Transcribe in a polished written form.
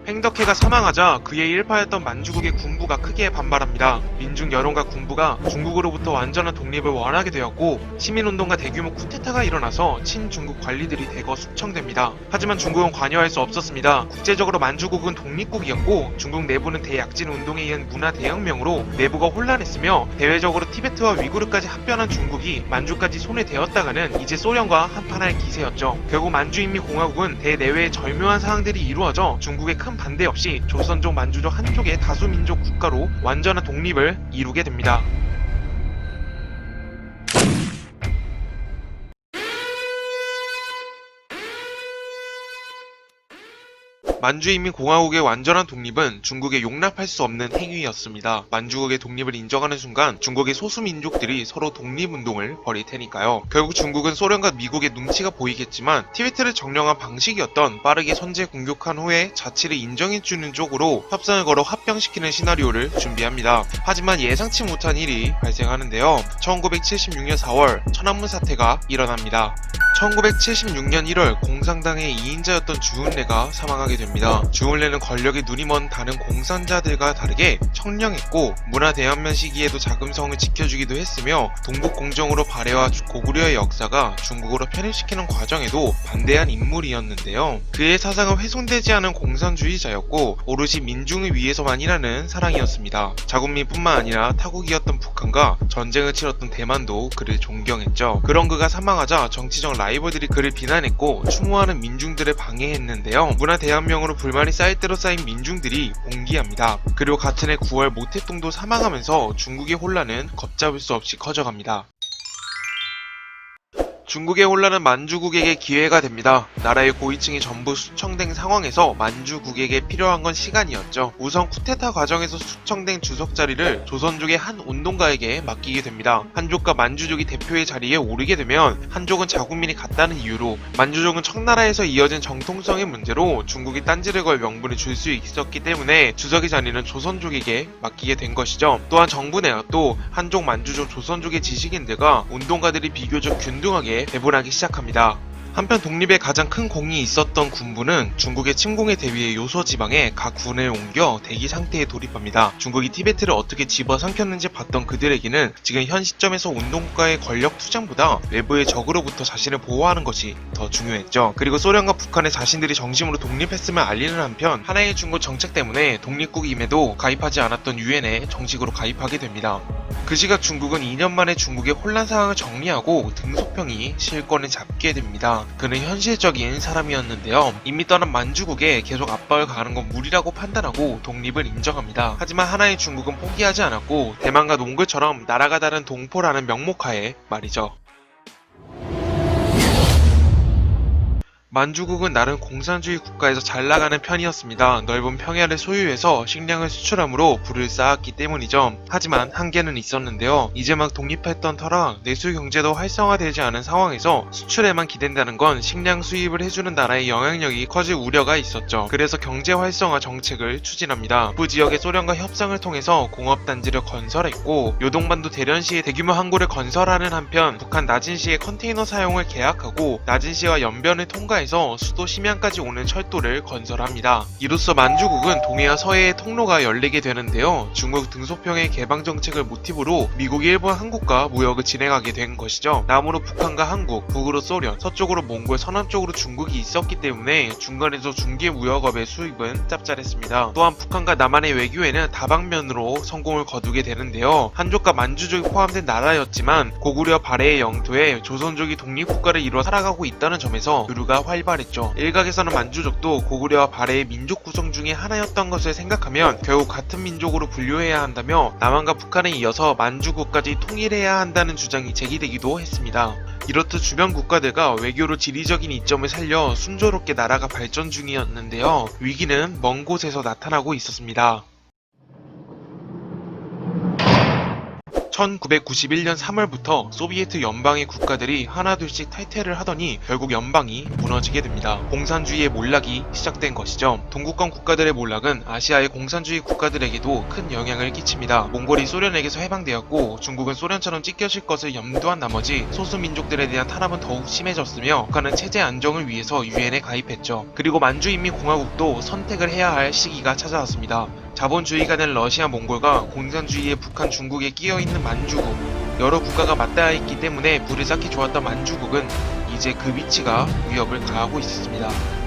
팽덕회가 사망하자 그의 일파였던 만주국의 군부가 크게 반발합니다. 민중 여론과 군부가 중국으로부터 완전한 독립을 원하게 되었고 시민운동과 대규모 쿠데타가 일어나서 친중국 관리들이 대거 숙청됩니다. 하지만 중국은 관여할 수 없었습니다. 국제적으로 만주국은 독립국이었고 중국 내부는 대약진 운동에 의한 문화 대혁명으로 내부가 혼란했으며 대외적으로 티베트와 위구르까지 합병한 중국이 만주까지 손에 대었다가는 이제 소련과 한판할 기세였죠. 결국 만주인민공화국은 대내외의 절묘한 사항들이 이루어져 중국의 큰 반대 없이 조선족 만주족 한쪽의 다수민족 국가로 완전한 독립을 이루게 됩니다. 만주인민공화국의 완전한 독립은 중국에 용납할 수 없는 행위였습니다. 만주국의 독립을 인정하는 순간 중국의 소수민족들이 서로 독립운동을 벌일 테니까요. 결국 중국은 소련과 미국의 눈치가 보이겠지만 티베트를 점령한 방식이었던 빠르게 선제 공격한 후에 자치를 인정해주는 쪽으로 협상을 걸어 합병시키는 시나리오를 준비합니다. 하지만 예상치 못한 일이 발생하는데요. 1976년 4월 천안문 사태가 일어납니다. 1976년 1월 공산당의 2인자였던 주은래가 사망하게 됩니다. 주은래는 권력에 눈이 먼 다른 공산자들과 다르게 청량했고 문화 대혁명 시기에도 자금성을 지켜주기도 했으며 동북공정으로 발해와 고구려의 역사가 중국으로 편입시키는 과정에도 반대한 인물이었는데요. 그의 사상은 훼손되지 않은 공산주의자였고 오롯이 민중을 위해서만 일하는 사랑이었습니다. 자국민뿐만 아니라 타국이었던 북한과 전쟁을 치렀던 대만도 그를 존경했죠. 그런 그가 사망하자 정치적 라이벌들이 그를 비난했고 추모하는 민중들을 방해했는데요. 문화 대혁명으로 불만이 쌓일 대로 쌓인 민중들이 봉기합니다. 그리고 같은 해 9월 모택동도 사망하면서 중국의 혼란은 걷잡을 수 없이 커져갑니다. 중국의 혼란은 만주국에게 기회가 됩니다. 나라의 고위층이 전부 숙청된 상황에서 만주국에게 필요한 건 시간이었죠. 우선 쿠데타 과정에서 숙청된 주석 자리를 조선족의 한 운동가에게 맡기게 됩니다. 한족과 만주족이 대표의 자리에 오르게 되면 한족은 자국민이 같다는 이유로 만주족은 청나라에서 이어진 정통성의 문제로 중국이 딴지를 걸 명분을 줄 수 있었기 때문에 주석의 자리는 조선족에게 맡기게 된 것이죠. 또한 정부 내각도 한족, 만주족, 조선족의 지식인들과 운동가들이 비교적 균등하게 배분하기 시작합니다. 한편 독립에 가장 큰 공이 있었던 군부는 중국의 침공에 대비해 요소 지방에 각 군을 옮겨 대기 상태에 돌입합니다. 중국이 티베트를 어떻게 집어삼켰는지 봤던 그들에게는 지금 현 시점에서 운동가의 권력 투쟁보다 외부의 적으로부터 자신을 보호하는 것이 더 중요했죠. 그리고 소련과 북한의 자신들이 정식으로 독립했음을 알리는 한편 하나의 중국 정책 때문에 독립국임에도 가입하지 않았던 유엔에 정식으로 가입하게 됩니다. 그 시각 중국은 2년 만에 중국의 혼란 상황을 정리하고 등소평이 실권을 잡게 됩니다. 그는 현실적인 사람이었는데요. 이미 떠난 만주국에 계속 압박을 가하는 건 무리라고 판단하고 독립을 인정합니다. 하지만 하나의 중국은 포기하지 않았고 대만과 몽골처럼 나라가 다른 동포라는 명목하에 말이죠. 만주국은 나름 공산주의 국가에서 잘 나가는 편이었습니다. 넓은 평야를 소유해서 식량을 수출하므로 부를 쌓았기 때문이죠. 하지만 한계는 있었는데요. 이제 막 독립했던 터라 내수 경제도 활성화되지 않은 상황에서 수출에만 기댄다는 건 식량 수입을 해주는 나라의 영향력이 커질 우려가 있었죠. 그래서 경제 활성화 정책을 추진합니다. 북부 지역의 소련과 협상을 통해서 공업단지를 건설했고 요동반도 대련시에 대규모 항구를 건설하는 한편 북한 나진시의 컨테이너 사용을 계약하고 나진시와 연변을 통과해서 수도 심양까지 오는 철도를 건설합니다. 이로써 만주국은 동해와 서해의 통로가 열리게 되는데요. 중국 등소평의 개방 정책을 모티브로 미국, 일본, 한국과 무역을 진행하게 된 것이죠. 남으로 북한과 한국, 북으로 소련, 서쪽으로 몽골, 서남쪽으로 중국이 있었기 때문에 중간에서 중개 무역업의 수입은 짭짤했습니다. 또한 북한과 남한의 외교에는 다방면으로 성공을 거두게 되는데요. 한족과 만주족이 포함된 나라였지만 고구려 발해의 영토에 조선족이 독립국가를 이루어 살아가고 있다는 점에서 교류가 활발했죠. 일각에서는 만주족도 고구려와 발해의 민족 구성 중에 하나였던 것을 생각하면 결국 같은 민족으로 분류해야 한다며 남한과 북한에 이어서 만주국까지 통일해야 한다는 주장이 제기되기도 했습니다. 이렇듯 주변 국가들과 외교로 지리적인 이점을 살려 순조롭게 나라가 발전 중이었는데요. 위기는 먼 곳에서 나타나고 있었습니다. 1991년 3월부터 소비에트 연방의 국가들이 하나둘씩 탈퇴를 하더니 결국 연방이 무너지게 됩니다. 공산주의의 몰락이 시작된 것이죠. 동구권 국가들의 몰락은 아시아의 공산주의 국가들에게도 큰 영향을 끼칩니다. 몽골이 소련에게서 해방되었고 중국은 소련처럼 찢겨질 것을 염두한 나머지 소수민족들에 대한 탄압은 더욱 심해졌으며 북한은 체제 안정을 위해서 유엔에 가입했죠. 그리고 만주인민공화국도 선택을 해야 할 시기가 찾아왔습니다. 자본주의가 된 러시아 몽골과 공산주의의 북한 중국에 끼어있는 만주국, 여러 국가가 맞닿아 있기 때문에 불을 쌓기 좋았던 만주국은 이제 그 위치가 위협을 가하고 있습니다.